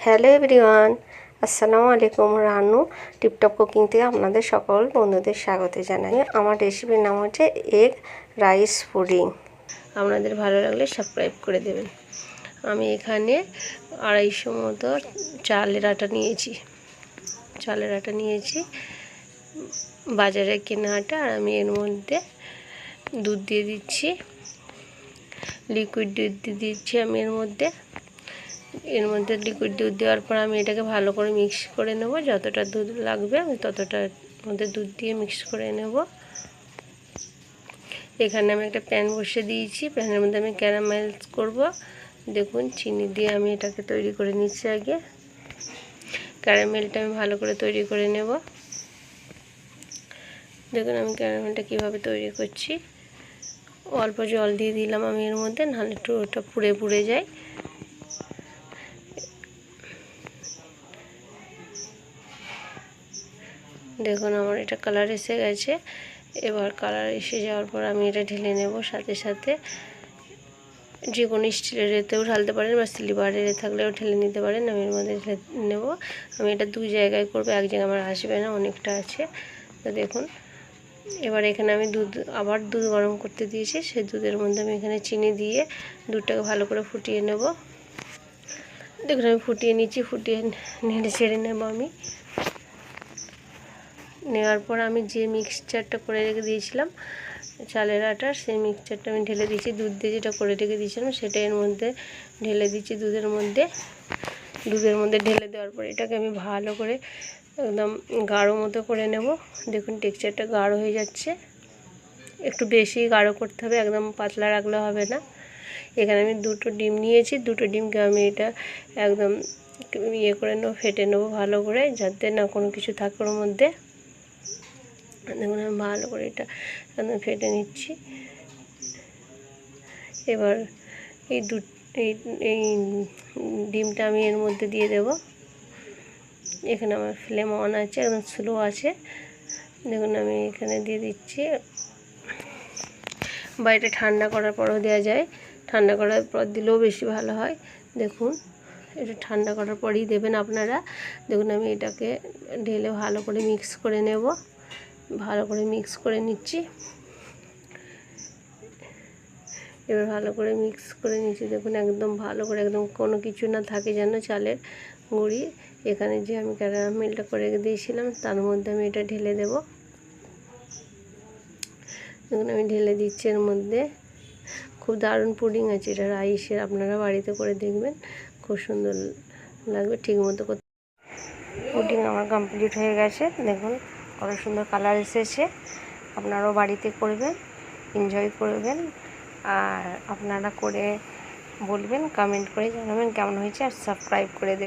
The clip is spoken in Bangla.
হ্যালো এভরিওয়ান, আসসালামু আলাইকুম। রানু টিপটপ কুকিং থেকে আপনাদের সকল বন্ধুদের স্বাগত জানাই। আমার রেসিপির নাম হচ্ছে এগ রাইস পুডিং। আপনাদের ভালো লাগলে সাবস্ক্রাইব করে দেবেন। আমি এখানে 250 মতো চালের আটা নিয়েছি, বাজারে কেনা আটা। আর আমি এর মধ্যে দুধ দিয়ে দিচ্ছি, লিকুইড দুধ দিয়ে দিচ্ছি আমি এর মধ্যে লিকুইড দুধ দেওয়ার পর আমি এটাকে ভালো করে মিক্স করে নেব। যতটা দুধ লাগবে আমি ততটার মধ্যে দুধ দিয়ে মিক্স করে নেব। এখানে আমি একটা প্যান বসিয়ে দিয়েছি, প্যানের মধ্যে আমি ক্যারামেল করব। দেখুন, চিনি দিয়ে আমি এটাকে তৈরি করে নিচ্ছি। আগে ক্যারামেলটা আমি ভালো করে তৈরি করে নেব। দেখুন আমি ক্যারামেলটা কীভাবে তৈরি করছি। অল্প জল দিয়ে দিলাম আমি এর মধ্যে, নাহলে একটু ওটা পুড়ে যায়। দেখুন আমার এটা কালার এসে গেছে। এবার কালার এসে যাওয়ার পর আমি এটা ঢেলে নেব। সাথে সাথে যে কোনো স্টিলের এতেও ঢালতে পারেন বা সিলভারের থাকলেও ঢেলে নিতে পারেন। আমি এর মধ্যে ঢেলে নেব। আমি এটা 2 জায়গায় করবো, এক জায়গায় আমার আসবে না, অনেকটা আছে। তো দেখুন, এবার এখানে আমি আবার দুধ গরম করতে দিয়েছি। সেই দুধের মধ্যে আমি এখানে চিনি দিয়ে দুধটাকে ভালো করে ফুটিয়ে নেব। দেখুন আমি ফুটিয়ে নিচ্ছি, ফুটিয়ে নেড়ে ছেড়ে নেব। আমি নেওয়ার পর আমি যে মিক্সচারটা করে রেখে দিয়েছিলাম চালের আটার, সেই মিক্সচারটা আমি ঢেলে দিচ্ছি। দুধ দিয়ে যেটা করে রেখে দিয়েছিলাম সেটা এর মধ্যে ঢেলে দিচ্ছি। দুধের মধ্যে ঢেলে দেওয়ার পর এটাকে আমি ভালো করে একদম গাঢ় মতো করে নেব। দেখুন টেক্সচারটা গাঢ় হয়ে যাচ্ছে। একটু বেশি গাঢ় করতে হবে, একদম পাতলা রাখলে হবে না। এখানে আমি 2টো ডিম নিয়েছি। 2টো ডিমকে আমি এটা একদম করে নেবো, ফেটে নেবো ভালো করে, যাতে না কোনো কিছু থাকে ওর মধ্যে। দেখুন আমি ভালো করে এটা একদম ফেটে নিচ্ছি। এবার এই ডিমটা আমি এর মধ্যে দিয়ে দেব। এখানে আমার ফ্লেম অন আছে, একদম স্লো আছে। দেখুন আমি এখানে দিয়ে দিচ্ছি, বা এটা ঠান্ডা করার পরও দেওয়া যায়। ঠান্ডা করার পর দিলেও বেশি ভালো হয়। দেখুন এটা ঠান্ডা করার পরই দেবেন আপনারা। দেখুন আমি এটাকে ঢেলে ভালো করে মিক্স করে নেব। ভালো করে মিক্স করে নিচ্ছি। এবার ভালো করে মিক্স করে নিচ্ছি। দেখুন একদম ভালো করে, একদম কোনো কিছু না থাকে যেন চালের গুঁড়ি। এখানে যে আমি ক্যারামেলটা করে রেখে দিয়েছিলাম তার মধ্যে আমি এটা ঢেলে দেব। দেখুন আমি ঢেলে দিচ্ছি এর মধ্যে। খুব দারুণ পুডিং আছে এটা রাইসের, আপনারা বাড়িতে করে দেখবেন, খুব সুন্দর লাগবে। ঠিক মতো পুডিং আমার কমপ্লিট হয়ে গেছে। দেখুন কত সুন্দর কালার এসেছে। আপনারাও বাড়িতে করবেন, এনজয় করবেন। আর আপনারা করে বলবেন, কমেন্ট করে জানাবেন কেমন হয়েছে, আর সাবস্ক্রাইব করে দেবেন।